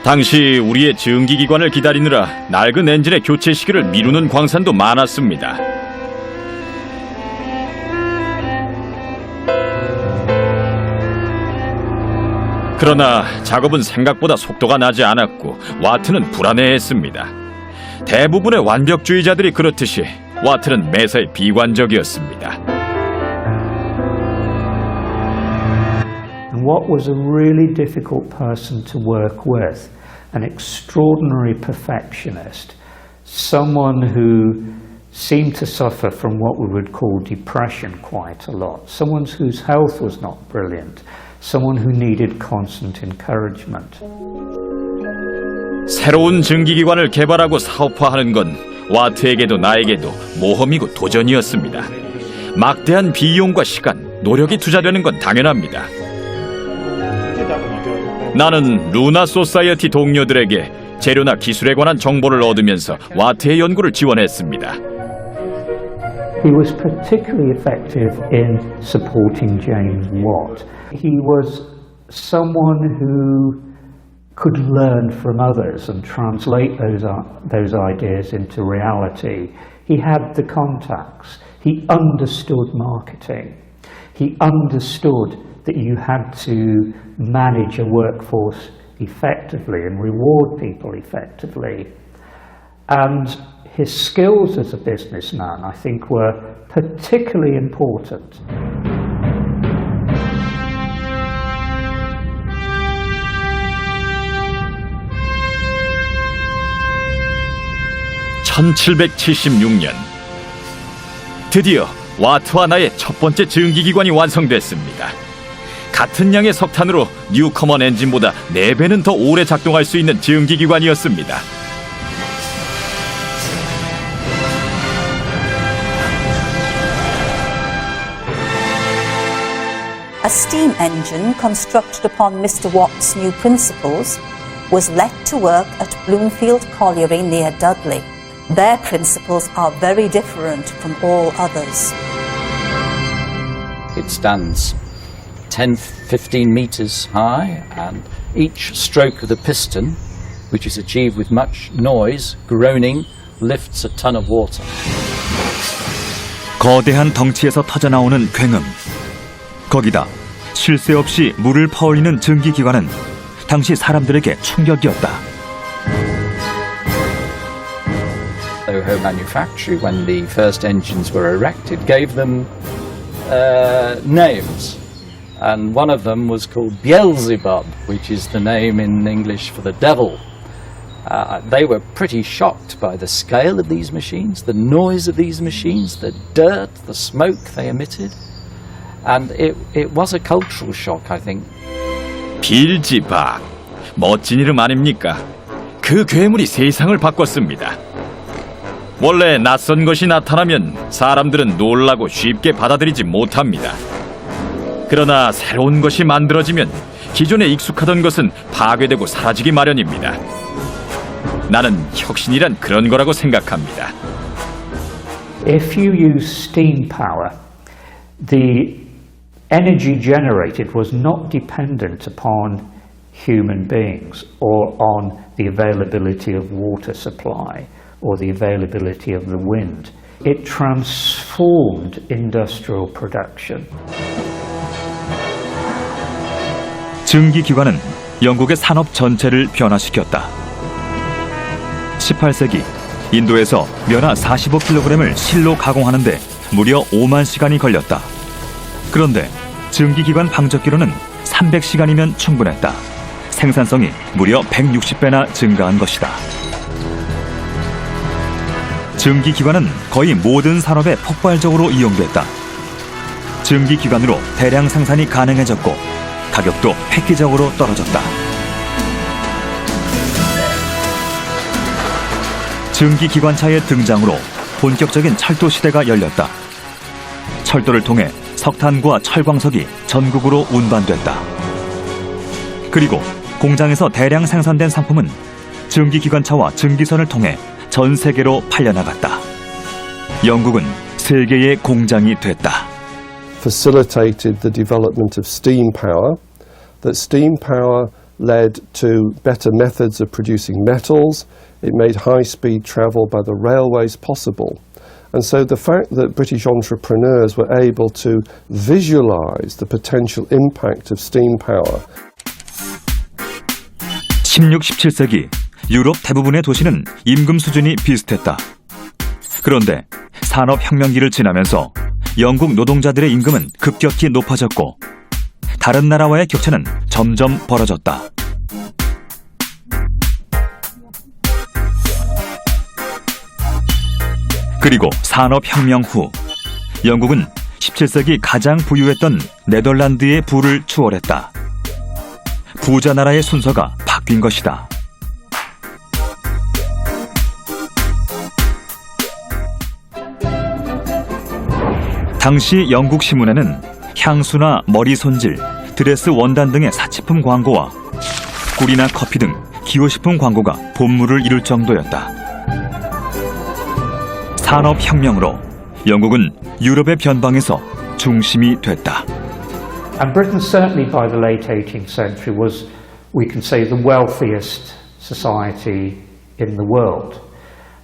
당시 우리의 증기기관을 기다리느라 낡은 엔진의 교체 시기를 미루는 광산도 많았습니다. 그러나 작업은 생각보다 속도가 나지 않았고 와트는 불안해했습니다. 대부분의 완벽주의자들이 그렇듯이 와트는 매사에 비관적이었습니다. And what was a really difficult person to work with, an extraordinary perfectionist, someone who seemed to suffer from what we would call depression quite a lot, someone whose health was not brilliant, someone who needed constant encouragement. 새로운 증기기관을 개발하고 사업화하는 건 와트에게도 나에게도 모험이고 도전이었습니다. 막대한 비용과 시간, 노력이 투자되는 건 당연합니다. 나는 루나 소사이어티 동료들에게 재료나 기술에 관한 정보를 얻으면서 와트의 연구를 지원했습니다. He was particularly effective in supporting James Watt. He was someone who could learn from others and translate those ideas into reality. He had the contacts. He understood marketing. He understood that you had to manage a workforce effectively and reward people effectively. And his skills as a businessman, I think, were particularly important. (1776년) 드디어 와트와 나의 첫 번째 증기기관이 완성됐습니다. 같은 양의 석탄으로 뉴커먼 엔진보다 4배는 더 오래 작동할 수 있는 증기기관이었습니다. A steam engine constructed upon Mr. Watt's new principles was let to work at Bloomfield Colliery near Dudley. Their principles are very different from all others. It stands 10-15 meters high, and each stroke of the piston, which is achieved with much noise, groaning, lifts a ton of water. 거대한 덩치에서 터져나오는 굉음. 거기다 쉴 새 없이 물을 퍼올리는 증기기관은 당시 사람들에게 충격이었다. Soho Manufactory, when the first engines were erected, gave them names. And one of them was called Beelzebub, which is the name in English for the devil. They were pretty shocked by the scale of these machines, the noise of these machines, the dirt, the smoke they emitted. And it was a cultural shock, I think. 빌지박, 멋진 이름 아닙니까? 그 괴물이 세상을 바꿨습니다. 원래 낯선 것이 나타나면 사람들은 놀라고 쉽게 받아들이지 못합니다. 그러나 새로운 것이 만들어지면 기존에 익숙하던 것은 파괴되고 사라지기 마련입니다. 나는 혁신이란 그런 거라고 생각합니다. If you use steam power, the energy generated was not dependent upon human beings or on the availability of water supply or the availability of the wind. It transformed industrial production. 증기기관은 영국의 산업 전체를 변화시켰다. 18세기 인도에서 면화 45kg을 실로 가공하는데 무려 5만 시간이 걸렸다. 그런데 증기기관 방적기로는 300시간이면 충분했다. 생산성이 무려 160배나 증가한 것이다. 증기기관은 거의 모든 산업에 폭발적으로 이용됐다. 증기기관으로 대량 생산이 가능해졌고 가격도 획기적으로 떨어졌다. 증기기관차의 등장으로 본격적인 철도 시대가 열렸다. 철도를 통해 석탄과 철광석이 전국으로 운반됐다. 그리고 공장에서 대량 생산된 상품은 증기기관차와 증기선을 통해 전 세계로 팔려나갔다. 영국은 세계의 공장이 됐다. Facilitated the development of steam power, that steam power led to better methods of producing metals. It made high-speed travel by the railways possible. And so the fact that British entrepreneurs were able to visualize the potential impact of steam power. 16, 17세기 유럽 대부분의 도시는 임금 수준이 비슷했다. 그런데 산업혁명기를 지나면서 영국 노동자들의 임금은 급격히 높아졌고 다른 나라와의 격차는 점점 벌어졌다. 그리고 산업혁명 후 영국은 17세기 가장 부유했던 네덜란드의 부를 추월했다. 부자 나라의 순서가 바뀐 것이다. 당시 영국 신문에는 향수나 머리 손질, 드레스 원단 등의 사치품 광고와 꿀이나 커피 등 기호식품 광고가 본물을 이룰 정도였다. 산업혁명으로 영국은 유럽의 변방에서 중심이 됐다. And Britain certainly by the late 18th century was, we can say, the wealthiest society in the world.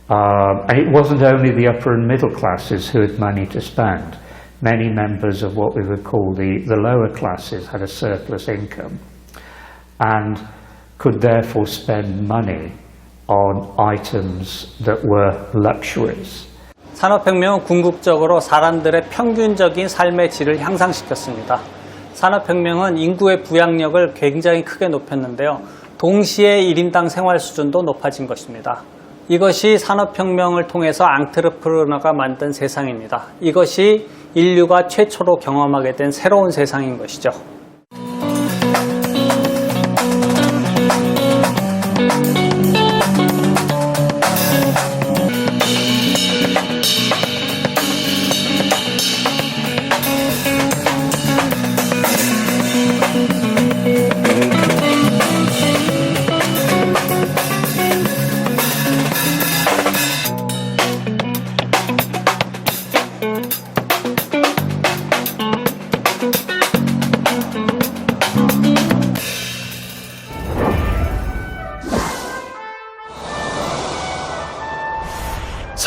And it wasn't only the upper and middle classes who had money to spend. Many members of what we would call the lower classes had a surplus income and could therefore spend money on items that were luxuries. 산업혁명은 궁극적으로 사람들의 평균적인 삶의 질을 향상시켰습니다. 산업혁명은 인구의 부양력을 굉장히 크게 높였는데요. 동시에 1인당 생활 수준도 높아진 것입니다. 이것이 산업혁명을 통해서 앙트르프르너가 만든 세상입니다. 이것이 인류가 최초로 경험하게 된 새로운 세상인 것이죠.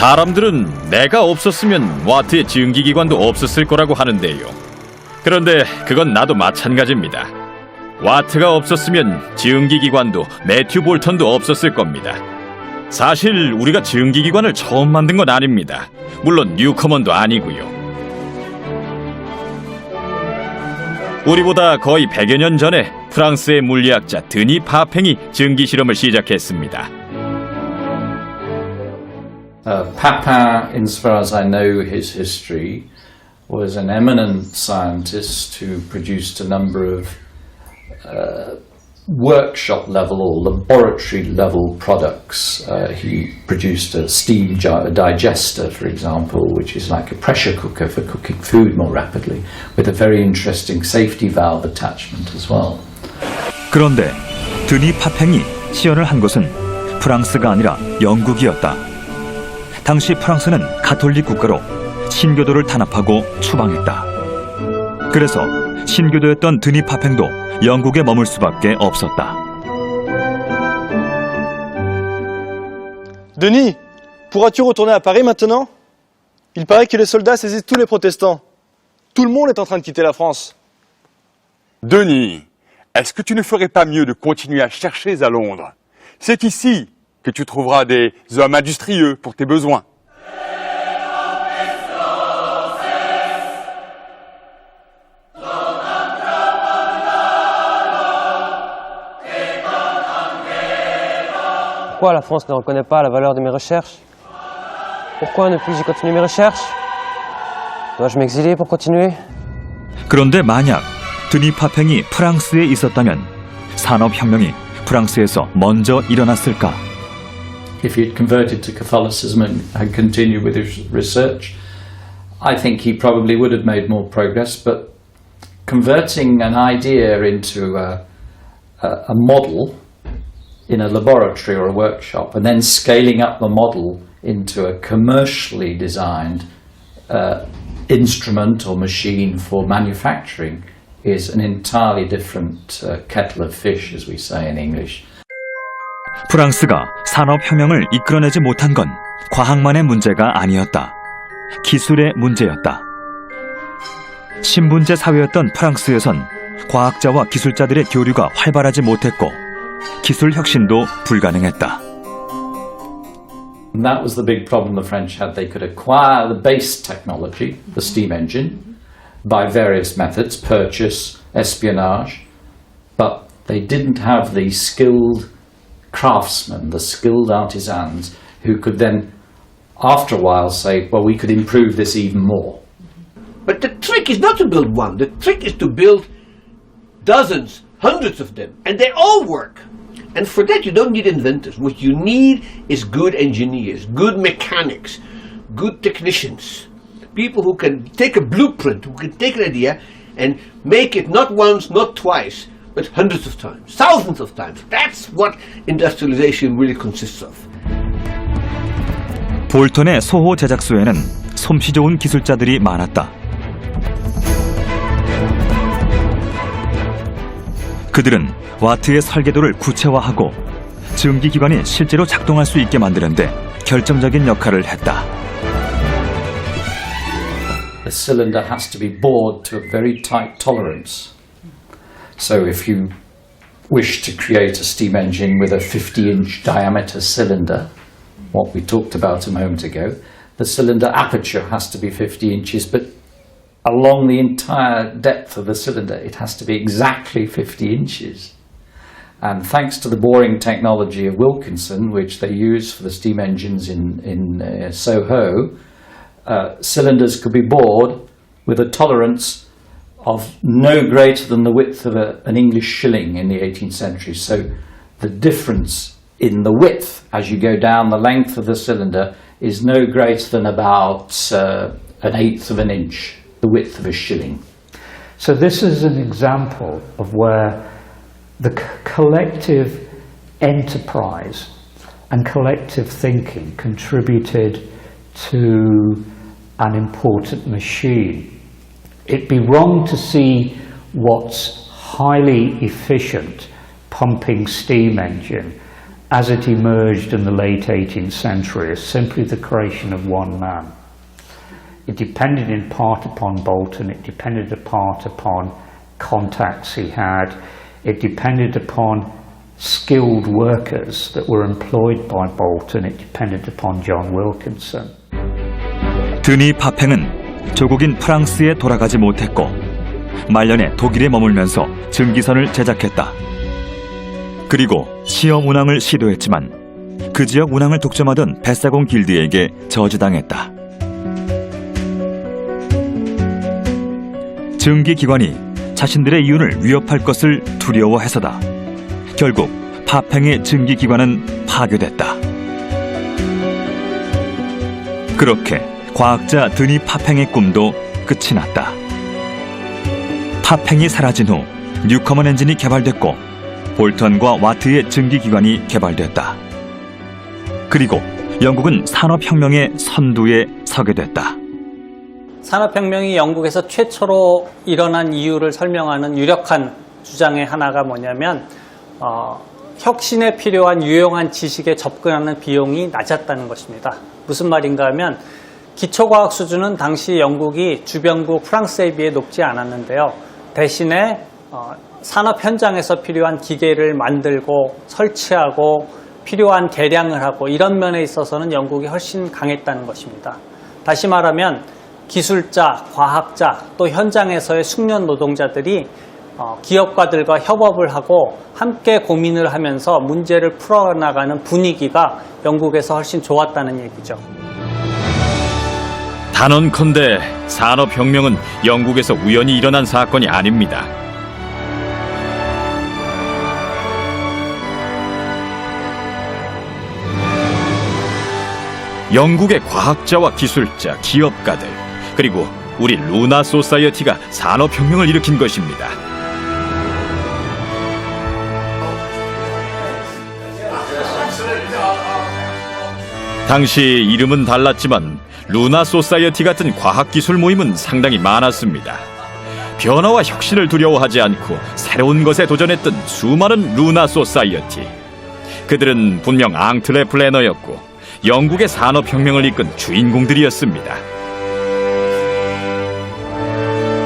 사람들은 내가 없었으면 와트의 증기기관도 없었을 거라고 하는데요. 그런데 그건 나도 마찬가지입니다. 와트가 없었으면 증기기관도 매튜 볼턴도 없었을 겁니다. 사실 우리가 증기기관을 처음 만든 건 아닙니다. 물론 뉴커먼도 아니고요. 우리보다 거의 100여 년 전에 프랑스의 물리학자 드니 파팽이 증기 실험을 시작했습니다. Papin, insofar as I know his history, was an eminent scientist who produced a number of workshop level or laboratory level products. He produced a steam digester, for example, which is like a pressure cooker for cooking food more rapidly, with a very interesting safety valve attachment as well. 그런데 드니 파팽이 시연을 한 것은 프랑스가 아니라 영국이었다. 당시 프랑스는 가톨릭 국가로 신교도를 탄압하고 추방했다. 그래서 신교도였던 드니 파팽도 영국에 머물 수밖에 없었다. Denis, pourras-tu retourner à Paris maintenant? Il paraît que les soldats saisissent tous les protestants. Tout le monde est en train de quitter la France. Denis, est-ce que tu ne ferais pas mieux de continuer à chercher à Londres? C'est ici que tu trouveras des hommes industrieux pour tes besoins. Pourquoi la France ne reconnaît pas la valeur de mes recherches? Pourquoi ne puis-je continuer mes recherches? Dois-je m'exiler pour continuer? 그런데 만약 드니 파팽이 프랑스에 있었다면 산업혁명이 프랑스에서 먼저 일어났을까? If he had converted to Catholicism and had continued with his research, I think he probably would have made more progress, but converting an idea into a model in a laboratory or a workshop and then scaling up the model into a commercially designed instrument or machine for manufacturing is an entirely different kettle of fish, as we say in English. 프랑스가 산업혁명을 이끌어내지 못한 건 과학만의 문제가 아니었다. 기술의 문제였다. 신분제 사회였던 프랑스에선 과학자와 기술자들의 교류가 활발하지 못했고 기술 혁신도 불가능했다. And that was the big problem the French had. They could acquire the base technology, the steam engine, by various methods, purchase, espionage, but they didn't have the skilled craftsmen, the skilled artisans, who could then, after a while, say, well, we could improve this even more. But the trick is not to build one. The trick is to build dozens, hundreds of them, and they all work. And for that you don't need inventors. What you need is good engineers, good mechanics, good technicians, people who can take a blueprint, who can take an idea and make it not once, not twice, but hundreds of times, thousands of times. That's what industrialization really consists of. 볼턴의 소호 제작소에는 솜씨 좋은 기술자들이 많았다. 그들은 와트의 설계도를 구체화하고 증기기관이 실제로 작동할 수 있게 만드는데 결정적인 역할을 했다. The cylinder has to be bored to a very tight tolerance. So if you wish to create a steam engine with a 50-inch diameter cylinder, what we talked about a moment ago, the cylinder aperture has to be 50 inches, but along the entire depth of the cylinder, it has to be exactly 50 inches. And thanks to the boring technology of Wilkinson, which they use for the steam engines in Soho, cylinders could be bored with a tolerance of no greater than the width of an English shilling in the 18th century. So the difference in the width as you go down the length of the cylinder is no greater than about an eighth of an inch, the width of a shilling. So this is an example of where the collective enterprise and collective thinking contributed to an important machine. It'd be wrong to see what's highly efficient pumping steam engine as it emerged in the late 18th century as simply the creation of one man. It depended in part upon Bolton, it depended in part upon contacts he had, it depended upon skilled workers that were employed by Bolton, it depended upon John Wilkinson. 드니 파팽은 조국인 프랑스에 돌아가지 못했고 말년에 독일에 머물면서 증기선을 제작했다. 그리고 시험 운항을 시도했지만 그 지역 운항을 독점하던 뱃사공 길드에게 저주당했다. 증기기관이 자신들의 이윤을 위협할 것을 두려워해서다. 결국 파팽의 증기기관은 파괴됐다. 그렇게 과학자 드니 파팽의 꿈도 끝이 났다. 파팽이 사라진 후 뉴커먼 엔진이 개발됐고 볼턴과 와트의 증기기관이 개발됐다. 그리고 영국은 산업혁명의 선두에 서게 됐다. 산업혁명이 영국에서 최초로 일어난 이유를 설명하는 유력한 주장의 하나가 뭐냐면 혁신에 필요한 유용한 지식에 접근하는 비용이 낮았다는 것입니다. 무슨 말인가 하면 기초과학 수준은 당시 영국이 주변국 프랑스에 비해 높지 않았는데요. 대신에 산업 현장에서 필요한 기계를 만들고 설치하고 필요한 개량을 하고 이런 면에 있어서는 영국이 훨씬 강했다는 것입니다. 다시 말하면 기술자, 과학자, 또 현장에서의 숙련 노동자들이 기업가들과 협업을 하고 함께 고민을 하면서 문제를 풀어나가는 분위기가 영국에서 훨씬 좋았다는 얘기죠. 단언컨대 산업혁명은 영국에서 우연히 일어난 사건이 아닙니다. 영국의 과학자와 기술자, 기업가들, 그리고 우리 루나 소사이어티가 산업혁명을 일으킨 것입니다. 당시 이름은 달랐지만 루나 소사이어티 같은 과학기술 모임은 상당히 많았습니다. 변화와 혁신을 두려워하지 않고 새로운 것에 도전했던 수많은 루나 소사이어티. 그들은 분명 앙트레 플래너였고 영국의 산업혁명을 이끈 주인공들이었습니다.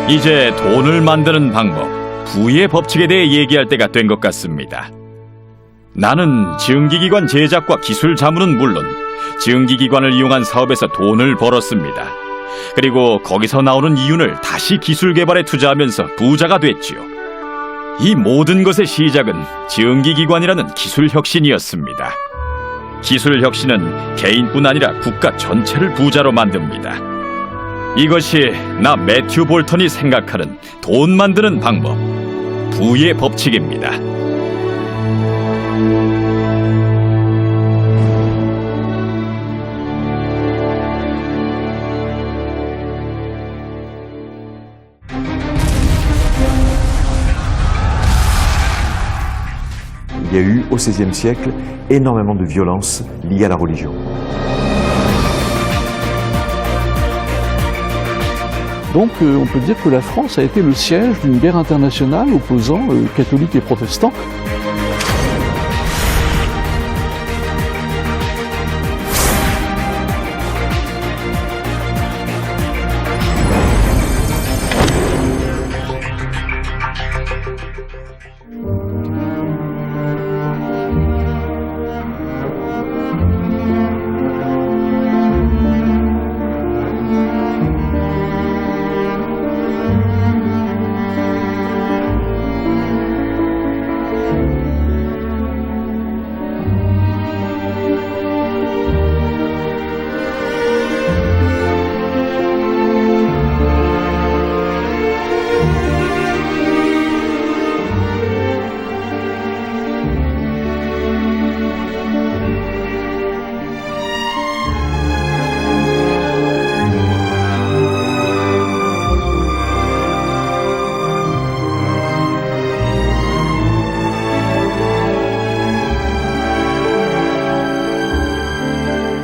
이제 돈을 만드는 방법, 부의 법칙에 대해 얘기할 때가 된 것 같습니다. 나는 증기기관 제작과 기술 자문은 물론 증기기관을 이용한 사업에서 돈을 벌었습니다. 그리고 거기서 나오는 이윤을 다시 기술 개발에 투자하면서 부자가 됐지요. 이 모든 것의 시작은 증기기관이라는 기술 혁신이었습니다. 기술 혁신은 개인뿐 아니라 국가 전체를 부자로 만듭니다. 이것이 나 매튜 볼턴이 생각하는 돈 만드는 방법, 부의 법칙입니다. Il y a eu au XVIe siècle énormément de violences liées à la religion. Donc on peut dire que la France a été le siège d'une guerre internationale opposant catholiques et protestants.